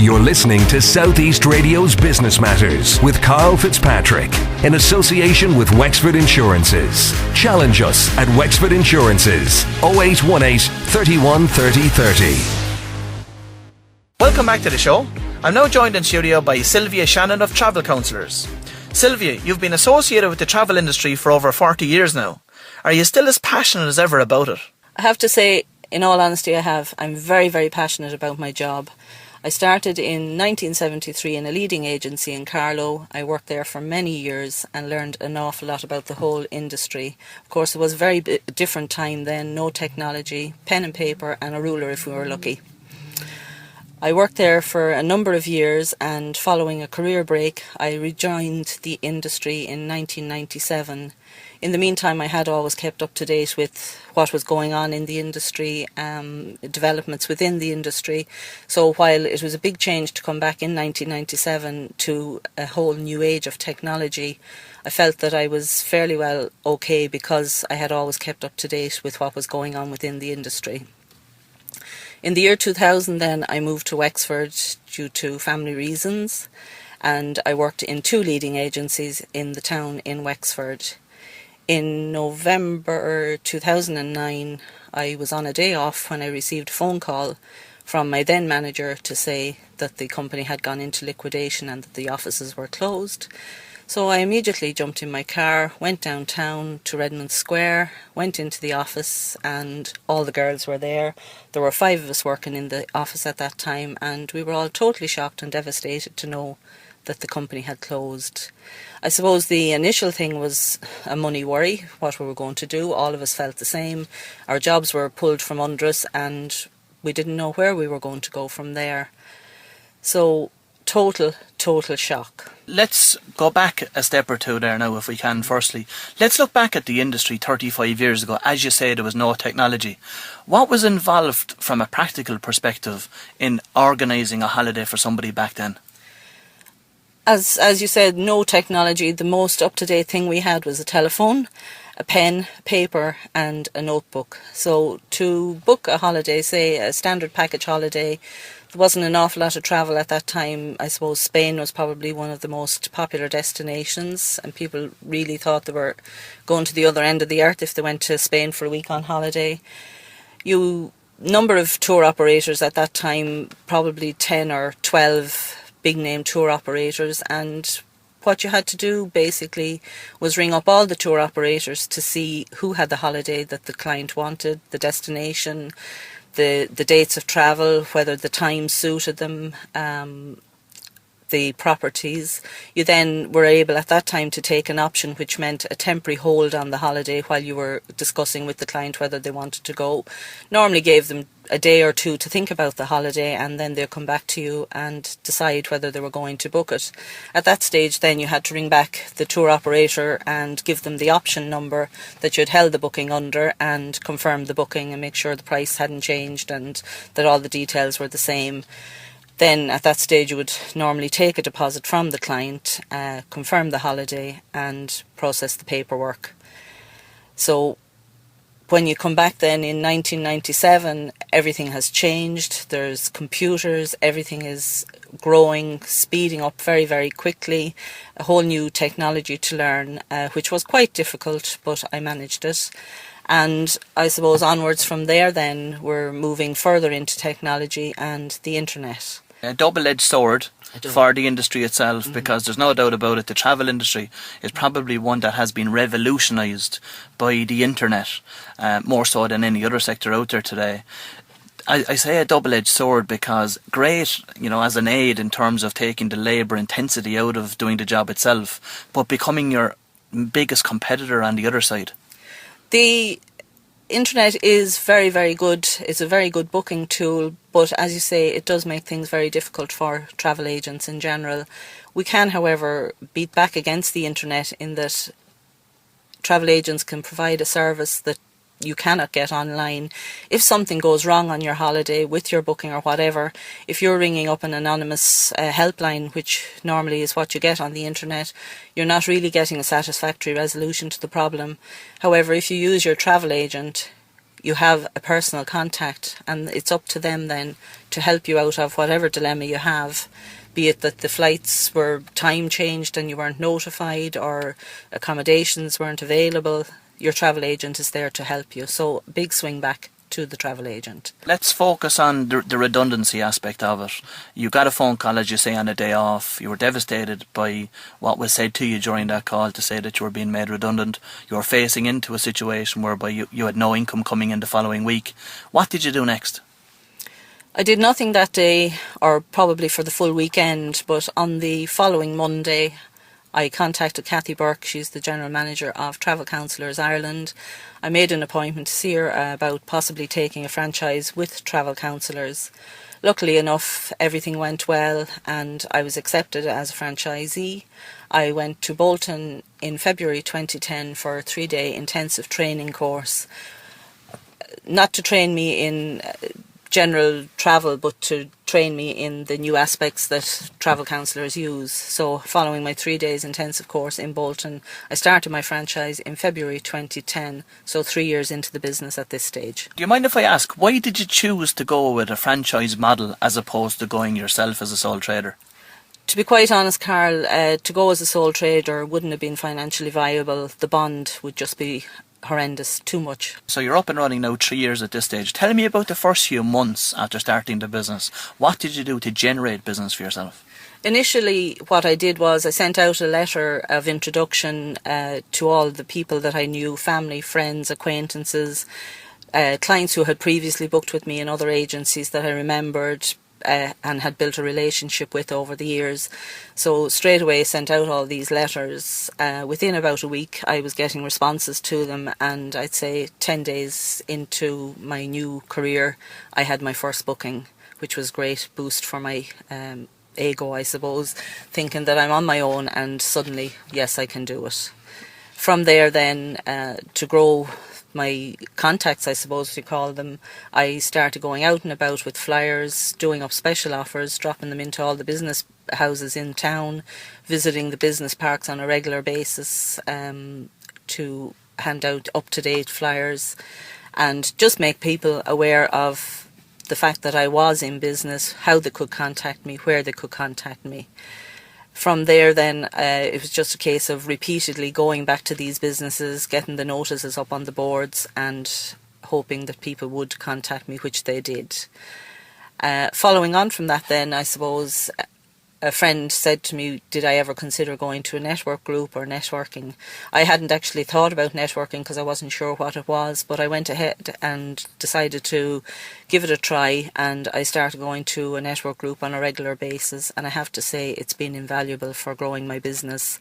You're listening to Southeast Radio's Business Matters with Karl Fitzpatrick in association with Wexford Insurances. Challenge us at Wexford Insurances 0818 31 30 30. Welcome back to the show. I'm now joined in studio by Sylvia Shannon of Travel Counsellors. Sylvia, you've been associated with the travel industry for over 40 years now. Are you still as passionate as ever about it? I have to say, in all honesty, I'm very, very passionate about my job. I started in 1973 in a leading agency in Carlow. I worked there for many years and learned an awful lot about the whole industry. Of course, it was a very different time then, no technology, pen and paper and a ruler if we were lucky. I worked there for a number of years, and following a career break, I rejoined the industry in 1997. In the meantime, I had always kept up to date with what was going on in the industry, developments within the industry. So while it was a big change to come back in 1997 to a whole new age of technology, I felt that I was fairly well okay because I had always kept up to date with what was going on within the industry. In the year 2000 then, I moved to Wexford due to family reasons, and I worked in two leading agencies in the town in Wexford. In November 2009, I was on a day off when I received a phone call from my then manager to say that the company had gone into liquidation and that the offices were closed. So I immediately jumped in my car, went downtown to Redmond Square, went into the office, and all the girls were there. There were 5 of us working in the office at that time, and we were all totally shocked and devastated to know that the company had closed. I suppose the initial thing was a money worry, what we were going to do. All of us felt the same. Our jobs were pulled from under us and we didn't know where we were going to go from there. So total shock. Let's go back a step or two there now if we can. Firstly, let's look back at the industry 35 years ago. As you say, there was no technology. What was involved from a practical perspective in organising a holiday for somebody back then? As you said, no technology. The most up-to-date thing we had was a telephone, a pen, paper and a notebook. So to book a holiday, say a standard package holiday, there wasn't an awful lot of travel at that time. I suppose Spain was probably one of the most popular destinations, and people really thought they were going to the other end of the earth if they went to Spain for a week on holiday. Number of tour operators at that time, probably 10 or 12 big name tour operators, and what you had to do basically was ring up all the tour operators to see who had the holiday that the client wanted, the destination, the dates of travel, whether the time suited them, the properties. You then were able at that time to take an option which meant a temporary hold on the holiday while you were discussing with the client whether they wanted to go. Normally gave them a day or two to think about the holiday, and then they'll come back to you and decide whether they were going to book it. At that stage then you had to ring back the tour operator and give them the option number that you'd held the booking under and confirm the booking and make sure the price hadn't changed and that all the details were the same. Then at that stage you would normally take a deposit from the client, confirm the holiday and process the paperwork. So when you come back then in 1997, everything has changed. There's computers, everything is growing, speeding up very, very quickly. A whole new technology to learn, which was quite difficult, but I managed it. And I suppose onwards from there then, we're moving further into technology and the internet. A double-edged sword for the industry itself, because there's no doubt about it, the travel industry is probably one that has been revolutionised by the internet, more so than any other sector out there today. I say a double-edged sword because great, as an aid in terms of taking the labour intensity out of doing the job itself, but becoming your biggest competitor on the other side. The internet is very, very good. It's a very good booking tool, but as you say, it does make things very difficult for travel agents in general. We can, however, beat back against the internet in that travel agents can provide a service that you cannot get online. If something goes wrong on your holiday with your booking or whatever, if you're ringing up an anonymous helpline, which normally is what you get on the internet, you're not really getting a satisfactory resolution to the problem. However, if you use your travel agent, you have a personal contact, and it's up to them then to help you out of whatever dilemma you have, be it that the flights were time changed and you weren't notified, or accommodations weren't available. Your travel agent is there to help you. So big swing back to the travel agent. Let's focus on the redundancy aspect of it. You got a phone call, as you say, on a day off. You were devastated by what was said to you during that call to say that you were being made redundant. You were facing into a situation whereby you had no income coming in the following week. What did you do next? I did nothing that day, or probably for the full weekend, but on the following Monday I contacted Kathy Burke. She's the General Manager of Travel Counsellors Ireland. I made an appointment to see her about possibly taking a franchise with Travel Counsellors. Luckily enough, everything went well and I was accepted as a franchisee. I went to Bolton in February 2010 for a 3-day intensive training course. Not to train me in general travel, but to train me in the new aspects that travel counsellors use. So following my 3 days intensive course in Bolton, I started my franchise in February 2010, so 3 years into the business at this stage. Do you mind if I ask, why did you choose to go with a franchise model as opposed to going yourself as a sole trader? To be quite honest, Karl, to go as a sole trader wouldn't have been financially viable. The bond would just be horrendous, too much. So you're up and running now 3 years at this stage. Tell me about the first few months after starting the business. What did you do to generate business for yourself? Initially, what I did was I sent out a letter of introduction to all the people that I knew, family, friends, acquaintances, clients who had previously booked with me in other agencies that I remembered and had built a relationship with over the years. So straight away sent out all these letters. Within about a week I was getting responses to them, and I'd say 10 days into my new career I had my first booking, which was a great boost for my ego, I suppose, thinking that I'm on my own and suddenly, yes, I can do it. From there then, to grow my contacts, I suppose you call them, I started going out and about with flyers, doing up special offers, dropping them into all the business houses in town, visiting the business parks on a regular basis to hand out up-to-date flyers and just make people aware of the fact that I was in business, how they could contact me, where they could contact me. From there then, it was just a case of repeatedly going back to these businesses, getting the notices up on the boards and hoping that people would contact me, which they did. Following on from that then, I suppose, a friend said to me, did I ever consider going to a network group or networking? I hadn't actually thought about networking because I wasn't sure what it was, but I went ahead and decided to give it a try, and I started going to a network group on a regular basis, and I have to say it's been invaluable for growing my business.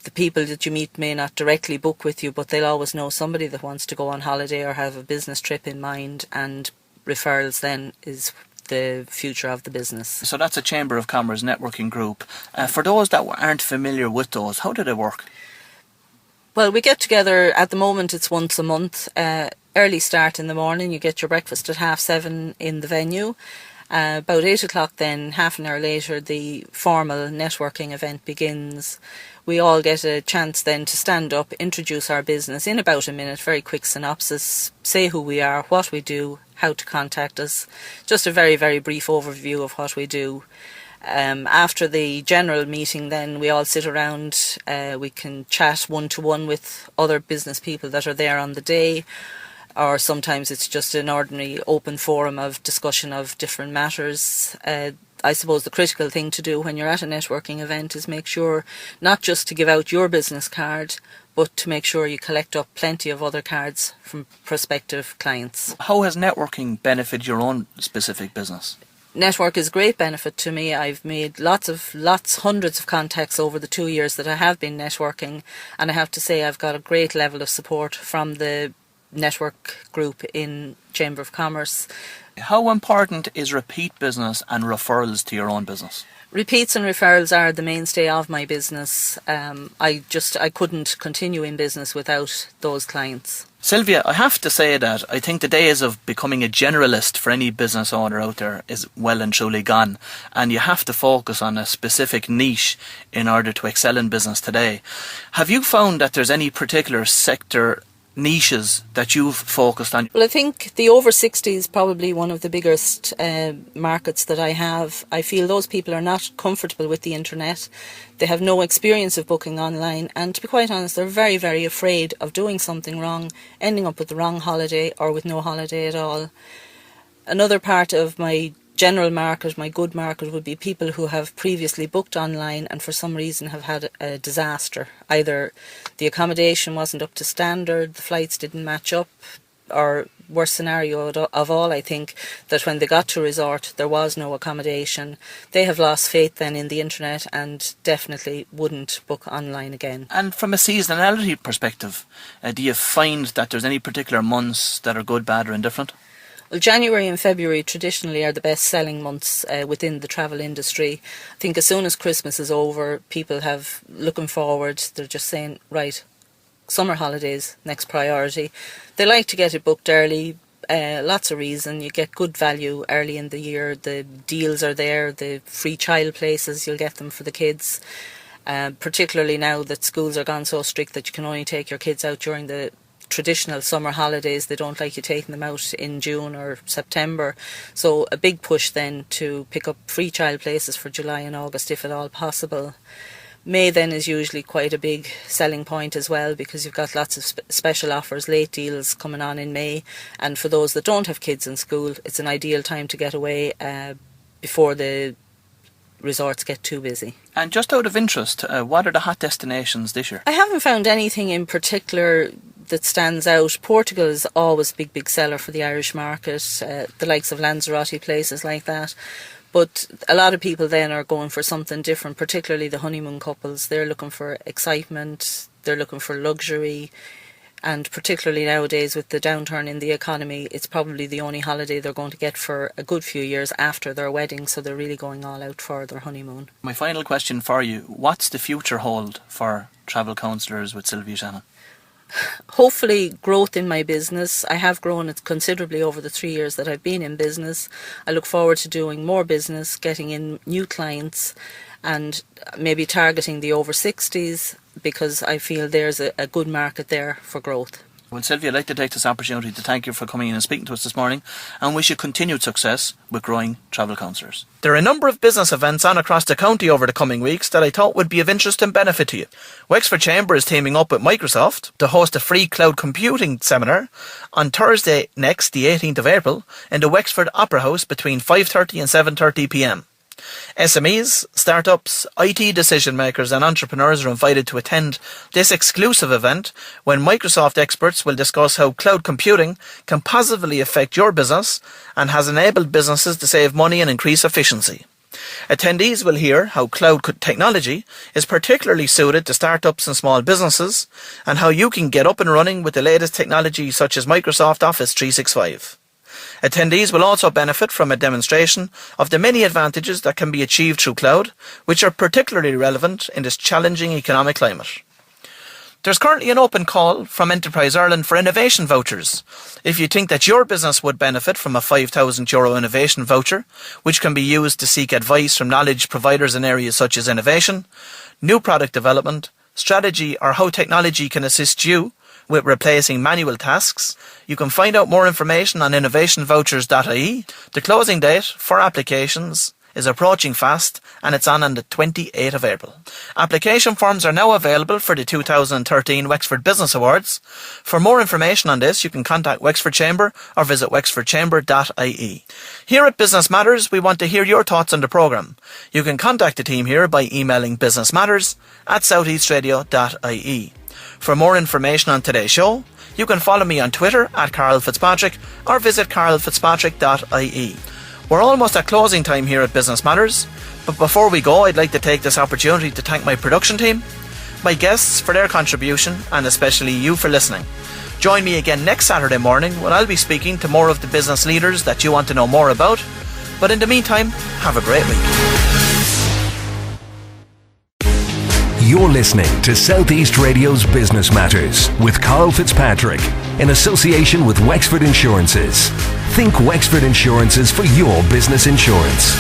The people that you meet may not directly book with you, but they'll always know somebody that wants to go on holiday or have a business trip in mind, and referrals then is the future of the business. So that's a Chamber of Commerce networking group. For those that aren't familiar with those, how do they work? Well, we get together, at the moment it's once a month, early start in the morning. You get your breakfast at 7:30 in the venue. About 8 o'clock then, half an hour later, the formal networking event begins. We all get a chance then to stand up, introduce our business in about a minute, very quick synopsis, say who we are, what we do, how to contact us. Just a very, very brief overview of what we do. After the general meeting then, we all sit around, we can chat one-to-one with other business people that are there on the day, or sometimes it's just an ordinary open forum of discussion of different matters. I suppose the critical thing to do when you're at a networking event is make sure not just to give out your business card, but to make sure you collect up plenty of other cards from prospective clients. How has networking benefited your own specific business? Network is a great benefit to me. I've made hundreds of contacts over the 2 years that I have been networking, and I have to say I've got a great level of support from the network group in Chamber of Commerce. How important is repeat business and referrals to your own business? Repeats and referrals are the mainstay of my business. I couldn't continue in business without those clients. Sylvia, I have to say that I think the days of becoming a generalist for any business owner out there is well and truly gone, and you have to focus on a specific niche in order to excel in business today. Have you found that there's any particular sector niches that you've focused on? Well, I think the over 60s is probably one of the biggest markets that I have. I feel those people are not comfortable with the internet. They have no experience of booking online, and to be quite honest, they're very, very afraid of doing something wrong, ending up with the wrong holiday or with no holiday at all. Another part of my general market, my good market, would be people who have previously booked online and for some reason have had a disaster. Either the accommodation wasn't up to standard, the flights didn't match up, or worst scenario of all, I think, that when they got to a resort there was no accommodation. They have lost faith then in the internet and definitely wouldn't book online again. And from a seasonality perspective, do you find that there's any particular months that are good, bad or indifferent? Well, January and February traditionally are the best selling months within the travel industry. I think as soon as Christmas is over, people have looking forward. They're just saying, right, summer holidays, next priority. They like to get it booked early. Lots of reason. You get good value early in the year. The deals are there. The free child places, you'll get them for the kids. Particularly now that schools are gone so strict that you can only take your kids out during the traditional summer holidays. They don't like you taking them out in June or September. So a big push then to pick up free child places for July and August if at all possible. May then is usually quite a big selling point as well, because you've got lots of special offers, late deals coming on in May, and for those that don't have kids in school, it's an ideal time to get away before the resorts get too busy. And just out of interest, what are the hot destinations this year? I haven't found anything in particular that stands out. Portugal is always a big seller for the Irish market, the likes of Lanzarote, places like that. But a lot of people then are going for something different, particularly the honeymoon couples. They're looking for excitement, they're looking for luxury, and particularly nowadays with the downturn in the economy, it's probably the only holiday they're going to get for a good few years after their wedding, so they're really going all out for their honeymoon. My final question for you, what's the future hold for Travel Counsellors with Sylvia Shannon? Hopefully growth in my business. I have grown it considerably over the 3 years that I've been in business. I look forward to doing more business, getting in new clients, and maybe targeting the over 60s, because I feel there's a good market there for growth. Well, Sylvia, I'd like to take this opportunity to thank you for coming in and speaking to us this morning, and wish you continued success with growing Travel Counsellors. There are a number of business events on across the county over the coming weeks that I thought would be of interest and benefit to you. Wexford Chamber is teaming up with Microsoft to host a free cloud computing seminar on Thursday next, the 18th of April, in the Wexford Opera House between 5:30 and 7:30 p.m. SMEs, startups, IT decision makers and entrepreneurs are invited to attend this exclusive event when Microsoft experts will discuss how cloud computing can positively affect your business and has enabled businesses to save money and increase efficiency. Attendees will hear how cloud technology is particularly suited to startups and small businesses, and how you can get up and running with the latest technology such as Microsoft Office 365. Attendees will also benefit from a demonstration of the many advantages that can be achieved through cloud, which are particularly relevant in this challenging economic climate. There's currently an open call from Enterprise Ireland for innovation vouchers. If you think that your business would benefit from a €5,000 innovation voucher, which can be used to seek advice from knowledge providers in areas such as innovation, new product development, strategy, or how technology can assist you with replacing manual tasks, you can find out more information on innovationvouchers.ie. The closing date for applications is approaching fast, and it's on the 28th of April. Application forms are now available for the 2013 Wexford Business Awards. For more information on this, you can contact Wexford Chamber or visit wexfordchamber.ie. Here at Business Matters, we want to hear your thoughts on the programme. You can contact the team here by emailing businessmatters@southeastradio.ie. For more information on today's show, you can follow me on Twitter @Karl Fitzpatrick or visit karlfitzpatrick.ie. We're almost at closing time here at Business Matters, but before we go, I'd like to take this opportunity to thank my production team, my guests for their contribution, and especially you for listening. Join me again next Saturday morning when I'll be speaking to more of the business leaders that you want to know more about. But in the meantime, have a great week. You're listening to Southeast Radio's Business Matters with Karl Fitzpatrick in association with Wexford Insurances. Think Wexford Insurances for your business insurance.